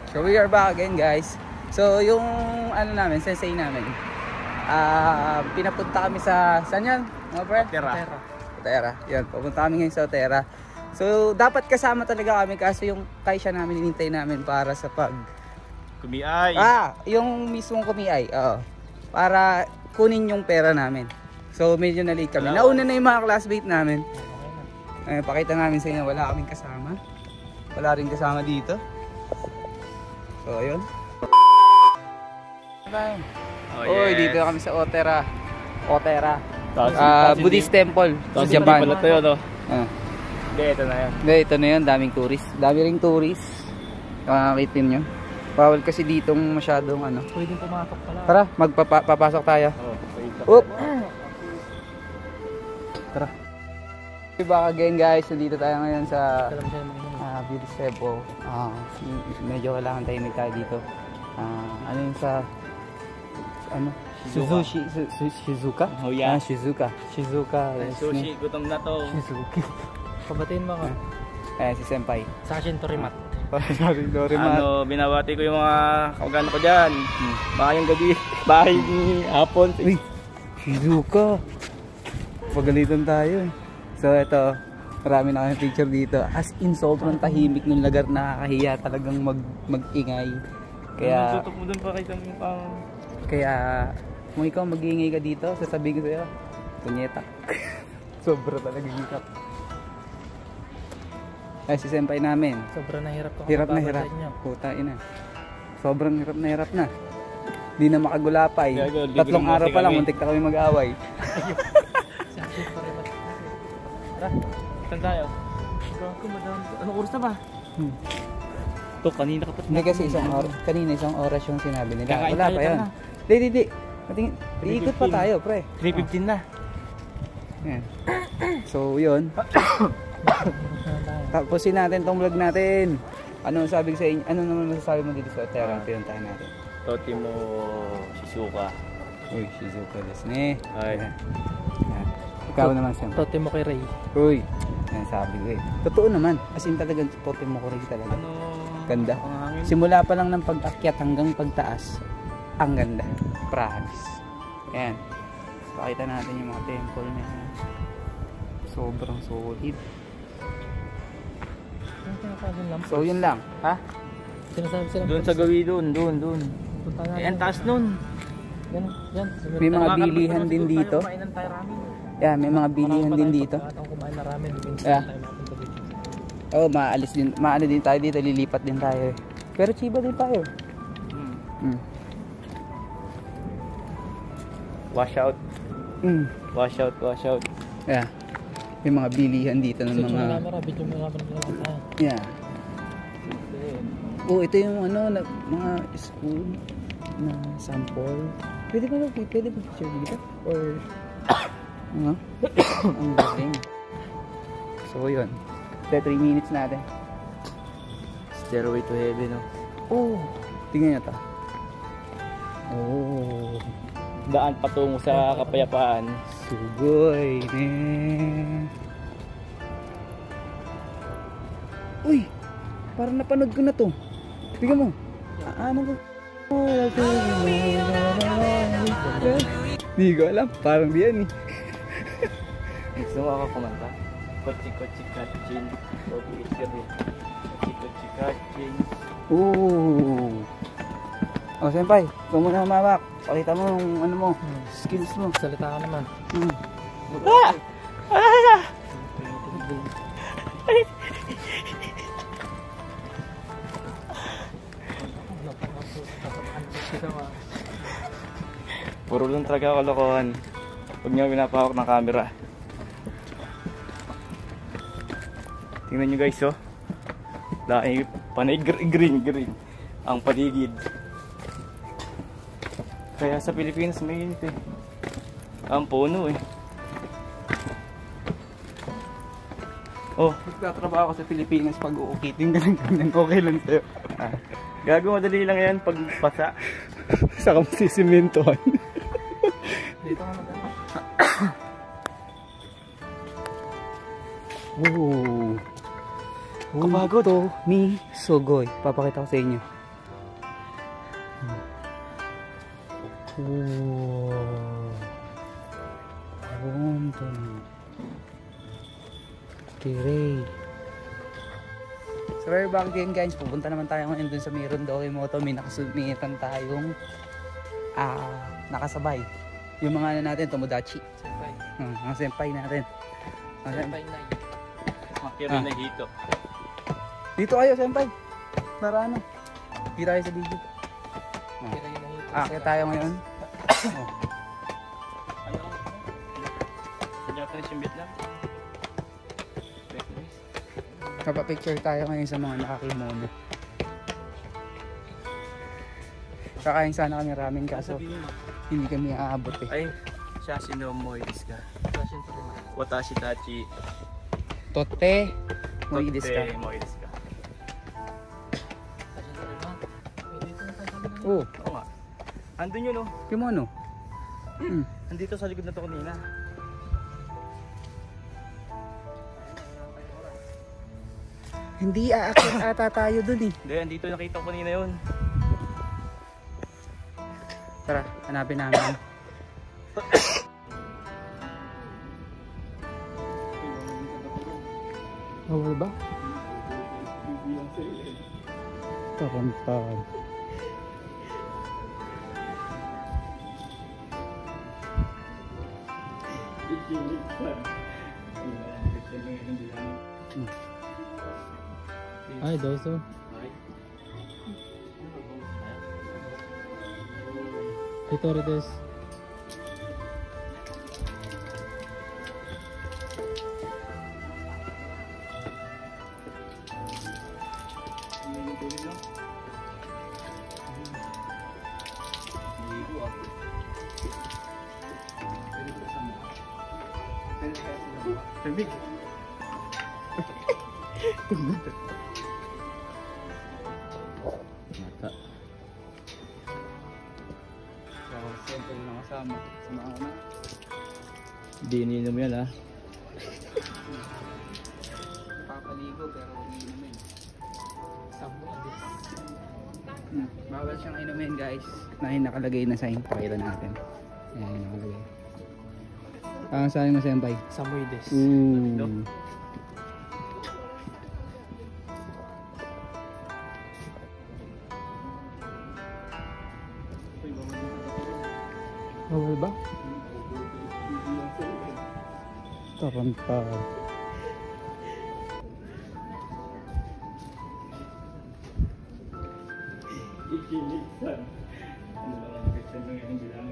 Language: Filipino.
So we are back again guys. So yung ano namin, sensei namin, pinapunta kami sa, saan yan? Otera. Yan, pupunta kami ngayon sa Otera. So dapat kasama talaga kami kaso yung kaisya namin hinintay namin para sa kumiay. Yung mismong kumiay. Oo. Para kunin yung pera namin. So medyo na-late kami. Nauna na yung mga classmate namin. Pakita namin sa inyo, wala kaming kasama. Wala rin kasama dito. So ayun. Oy, dito kami sa Otera. Buddhist temple sa Japan. Pala tayo, no? Hindi, ito na yan. Hindi, ito na yun. Daming tourist. Dami ring tourist. Makakakitin nyo. Bawal kasi ditong masyadong ano. Pwedeng pumasok pala. Tara, magpapasok tayo. Oop! Tara. Back again guys. Nandito tayo ngayon sa Buddhist temple. Medyo kailangan tayo tayo dito. Ano yung sa Shizuka? Oh yeah. Shizuka. Sushi, gutom na to. Shizuki. Pabatiin mo ka. Ayan si Senpai. Sashin Torimat. Torimat. Binabati ko yung mga kamag-anak ko dyan. Bahayang gabi, bahayang hapon. Uy, Shizuka. Pagalitan tayo. So ito, marami na kami picture dito. As in, sobrang tahimik ng lugar, nakakahiya talagang mag-ingay. Kaya tutok mo dun pa kita mo pang... Kaya kung ikaw mag-iingay ka dito, sasabihin ko sa'yo, punyeta. Sobra talaga hikap. Ay, si Senpai namin. Sobrang nahirap ko. Hirap na hirap. Puta ina. Sobrang hirap na. Di na makagulapay. Tatlong araw pa lang, muntik na kami mag-away. Sashin Torimat. Tara, saan tayo? Anong oras na ba? Ito, kanina ka pa. Hindi kasi kanina isang oras yung sinabi nila. Kakain Wala tayo, pa yan. Hindi. Iikot pa tayo, pre. 3:15 na. Yan. So, yun. Tapusin natin tong vlog natin. Ano sabi sa inyo? Ano naman masasabi mo dito sa Otera? Pinuntahan natin. Toti mo Shizuka. Uy, Shizuka desu ne. Ay. Ikaw naman, Senpai. Tote mo kay Ray. Uy, yan sabi ko eh. Totoo naman. As in talagang tote mo ko rin talaga. Ganda. Simula pa lang ng pag-akyat hanggang pagtaas. Ang ganda. Promise. Ayan. Pakita natin yung mga temple na yan. Sobrang solid. So yun lang. Ha? Sinasabi sila. Doon sa gawi doon. Ang taas nun. Yan. May mga bilihan din dito. Yeah, may mga bilihan din dito. Kumain na ramen. Yeah. Maalis din. Maano din tayo dito. Lilipat din tayo. Pero chiba din tayo. Wash out. Wash out. Yeah. May mga bilihan dito ng mga... Yeah. Ito yung mga spoon na sample. Pwede ba picture dito? Or... ang galing. So yun. 3 minutes natin. Stairway to heaven, no? Tingnan nyo to. Daan patungo sa kapayapaan. Sugoy. Uy! Parang napanood ko na to. Tingnan mo. Ano ba? Hindi ko alam. Parang diyan eh. Gusto mo ako kumanta? Kochi kachin. Kochi kachin. Senpai, ikaw muna humawak. Pakita mo yung ano mo, skills mo. Salita ka naman. Puro lang talaga kalokohan. Huwag niyo pinapahawak ng camera. Tingnan nyo guys, oh. Dahil panay green ang paligid. Kaya sa Pilipinas mainit eh. Ang puno eh. Nagtatrabaho ako sa Pilipinas pag uukitin ka lang okay lang sa'yo. Gago, madali lang yan pag pasa. Saka masisimentohan. Dito ka maganda. Kabagod. To mi Sogoy. Papakita ko sa inyo. Wow. Ronton. Tiray. So we're back again guys. Pupunta naman tayo ngayon dun sa Rondoke Moto. May nakasumitan tayong nakasabay. Yung mga natin, Tomodachi. Senpai. Mga senpai natin. Senpai 9. Kaya na dito. Dito kayo senpai. Para ano? Kita tayo sa video. Kira yun na hito. Kaya tayo ngayon. Ano? Sa Japanese yung Vietnam? Kapapicture tayo ngayon sa mga nakakimono. Kakain sana kami ramen kaso hindi kami aabot eh. Ay, siya sinomoy desu ka. Fashion to rin. Watashi tachi. Tote. Moy desu ka. Moy desu ka. Fashion to rin ha. May dito na tayo kanina. Oh, Oo nga. Andun yun oh. kimono. Andito sa likod na to kanina. Hindi aakyat ata tayo dun eh. Hindi, andito nakita ko kanina yun. Tara, hanapin namin. Over ba? Tarantad. Ay, doso. Hitori desu. Big. Mata. So, siyempre yung nakasama. Samahan ko na. Hindi ininom yan ha. Papaligo pero huwag inumin. Samoy desu. Bawal siyang inumin guys. Na nakalagay na sign. Pakita natin. Ayan, nakalagay. Sabi mo senpai? Samoy desu. Ooh. Over ba? Tarantad. Ikiligsan. Ano lang ang ganda ng ilang bilang.